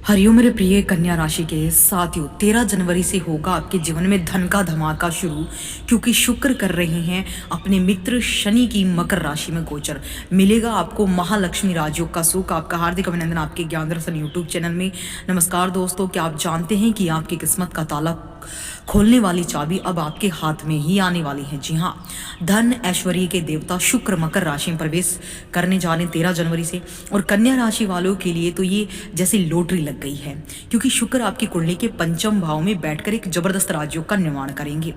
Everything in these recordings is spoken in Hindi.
हरिओम मेरे प्रिय कन्या राशि के साथियों, 13 जनवरी से होगा आपके जीवन में धन का धमाका शुरू, क्योंकि शुक्र कर रहे हैं अपने मित्र शनि की मकर राशि में गोचर। मिलेगा आपको महालक्ष्मी राजयोग का सुख। आपका हार्दिक अभिनंदन आपके ज्ञान दर्शन यूट्यूब चैनल में। नमस्कार दोस्तों, क्या आप जानते हैं कि आपकी किस्मत का ताला खोलने वाली चाबी अब आपके हाथ में ही आने वाली है। जी हाँ, धन ऐश्वर्य के देवता शुक्र मकर राशि में प्रवेश करने जा रहे हैं 13 जनवरी से। और कन्या राशि वालों के लिए तो ये जैसे लॉटरी लग गई है, क्योंकि शुक्र आपकी कुंडली के पंचम भाव में बैठकर एक जबरदस्त राजयोग का निर्माण करेंगे।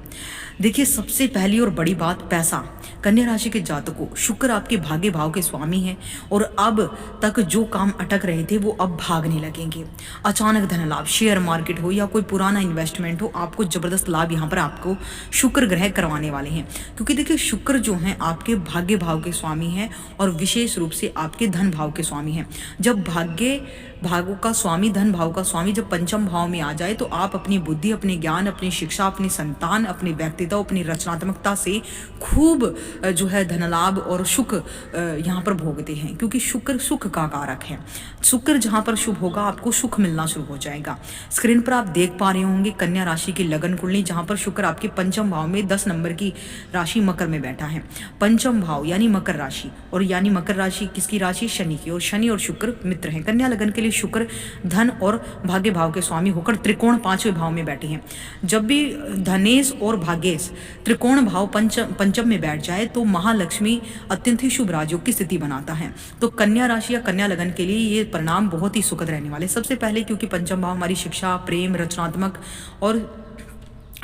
देखिए, सबसे पहली और बड़ी बात पैसा। कन्या राशि के जातकों, शुक्र आपके भाग्य भाव के स्वामी हैं और अब तक जो काम अटक रहे थे वो अब भागने लगेंगे। अचानक धन लाभ, शेयर मार्केट हो या कोई पुराना इन्वेस्टमेंट हो, आपको जबरदस्त लाभ यहाँ पर आपको शुक्र ग्रह करवाने वाले हैं। क्योंकि देखिए, शुक्र जो हैं आपके भाग्य भाव के स्वामी हैं और विशेष रूप से आपके धन भाव के स्वामी हैं। जब भाग्य भावों का स्वामी, धन भाव का स्वामी जब पंचम भाव में आ जाए तो आप अपनी बुद्धि, अपने ज्ञान, अपनी शिक्षा, अपनी संतान, अपनी व्यक्तित्व, अपनी रचनात्मकता से खूब जो है धन लाभ और सुख यहाँ पर भोगते हैं। क्योंकि शुक्र सुख का कारक है। शुक्र जहाँ पर शुभ होगा आपको सुख मिलना शुरू हो जाएगा। स्क्रीन पर आप देख पा रहे होंगे कन्या राशि की लगन कुंडली, जहाँ पर शुक्र आपके पंचम भाव में 10 नंबर की राशि मकर में बैठा है। पंचम भाव यानी मकर राशि, और यानी मकर राशि किसकी राशि? शनि की। और शनि और शुक्र मित्र हैं। कन्या लगन के लिए शुक्र धन और भाग्य भाव के स्वामी होकर त्रिकोण 5वें भाव में बैठे हैं। जब भी धनेश और भाग्येश त्रिकोण भाव पंचम में बैठ जाए तो महालक्ष्मी अत्यंत ही शुभ राजयोग की स्थिति बनाता है। तो कन्या राशि या कन्या लगन के लिए ये परिणाम बहुत ही सुखद रहने वाले। सबसे पहले क्योंकि पंचम भाव हमारी शिक्षा, प्रेम, रचनात्मक और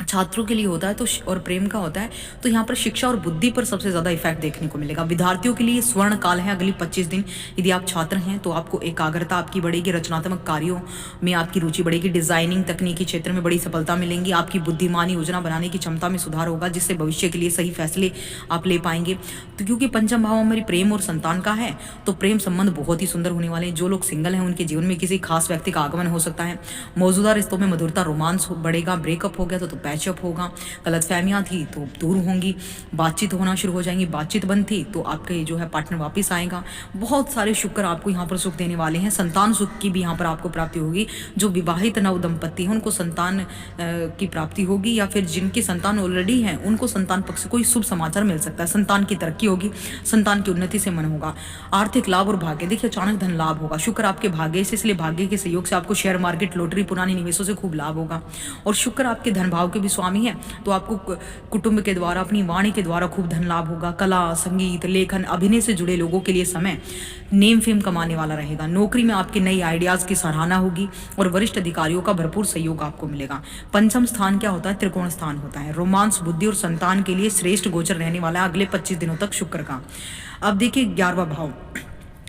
छात्रों के लिए होता है तो और प्रेम का होता है, तो यहाँ पर शिक्षा और बुद्धि पर सबसे ज़्यादा इफेक्ट देखने को मिलेगा। विद्यार्थियों के लिए स्वर्ण काल है अगली 25 दिन। यदि आप छात्र हैं तो आपको एकाग्रता आपकी बढ़ेगी, रचनात्मक कार्यों में आपकी रुचि बढ़ेगी, डिजाइनिंग तकनीकी क्षेत्र में बड़ी सफलता मिलेंगी, आपकी बुद्धिमानी योजना बनाने की क्षमता में सुधार होगा, जिससे भविष्य के लिए सही फैसले आप ले पाएंगे। तो क्योंकि पंचम भाव हमारी प्रेम और संतान का है तो प्रेम संबंध बहुत ही सुंदर होने वाले हैं। जो लोग सिंगल हैं उनके जीवन में किसी खास व्यक्ति का आगमन हो सकता है। मौजूदा रिश्तों में मधुरता, रोमांस बढ़ेगा। ब्रेकअप हो गया तो पैचअप होगा। गलतफहमियां थी तो दूर होंगी। बातचीत होना शुरू हो जाएंगी। बातचीत बंद थी तो आपके जो है पार्टनर वापस आएगा। बहुत सारे शुक्र आपको यहाँ पर सुख देने वाले हैं। संतान सुख की भी यहाँ पर आपको प्राप्ति होगी। जो विवाहित नव दंपति हैं उनको संतान की प्राप्ति होगी, या फिर जिनकी संतान ऑलरेडी हैं उनको संतान पक्ष से कोई शुभ समाचार मिल सकता है। संतान की तरक्की होगी, संतान की उन्नति से मन होगा। आर्थिक लाभ और भाग्य, देखिए अचानक धन लाभ होगा। शुक्र आपके भाग्य से, इसलिए भाग्य के सहयोग से आपको शेयर मार्केट, लॉटरी, पुराने निवेशों से खूब लाभ होगा। और शुक्र आपके धन भाव के भी स्वामी है तो आपको कुटुंब के द्वारा, अपनी वाणी के द्वारा खूब धन लाभ होगा। कला, संगीत, लेखन, अभिनय से जुड़े लोगों के लिए समय नेम फेम कमाने वाला रहेगा। नौकरी में आपके नई आइडियाज की सराहना होगी और वरिष्ठ अधिकारियों का भरपूर सहयोग आपको मिलेगा। पंचम स्थान क्या होता है? त्रिकोण स्थान होता है। रोमांस, बुद्धि और संतान के लिए श्रेष्ठ गोचर रहने वाला है अगले 25 दिनों तक शुक्र का। अब देखिए 11वां भाव,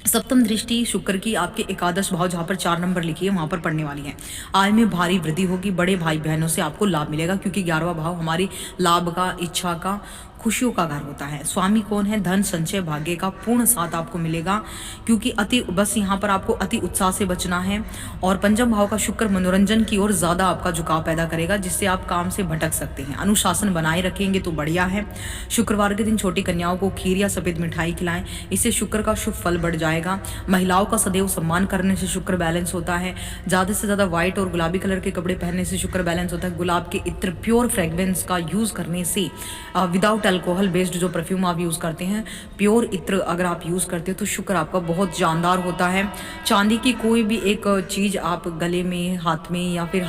सप्तम दृष्टि शुक्र की आपके एकादश भाव, जहाँ पर 4 नंबर लिखी है वहां पर पढ़ने वाली है। आय में भारी वृद्धि होगी। बड़े भाई बहनों से आपको लाभ मिलेगा, क्योंकि 11वां भाव हमारी लाभ का, इच्छा का, खुशियों का घर होता है। स्वामी कौन है? धन, संचय, भाग्य का पूर्ण साथ आपको मिलेगा। क्योंकि बस यहाँ पर आपको अति उत्साह से बचना है। और पंचम भाव का शुक्र मनोरंजन की ओर ज्यादा आपका झुकाव पैदा करेगा, जिससे आप काम से भटक सकते हैं। अनुशासन बनाए रखेंगे तो बढ़िया है। शुक्रवार के दिन छोटी कन्याओं को खीर या सफेद मिठाई खिलाएं, इससे शुक्र का शुभ फल बढ़ जाएगा। महिलाओं का सदैव सम्मान करने से शुक्र बैलेंस होता है। ज्यादा से ज्यादा व्हाइट और गुलाबी कलर के कपड़े पहनने से शुक्र बैलेंस होता है। गुलाब के इत्र, प्योर फ्रेग्रेंस का यूज करने से, विदाउट अल्कोहल बेस्ड जो परफ्यूम आप यूज करते हैं, प्योर इत्र अगर आप यूज करते हो तो शुक्र आपका बहुत जानदार होता है। चांदी की कोई भी एक चीज आप गले में, हाथ में या फिर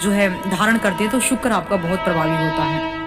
जो है धारण करते हैं तो शुक्र आपका बहुत प्रभावी होता है।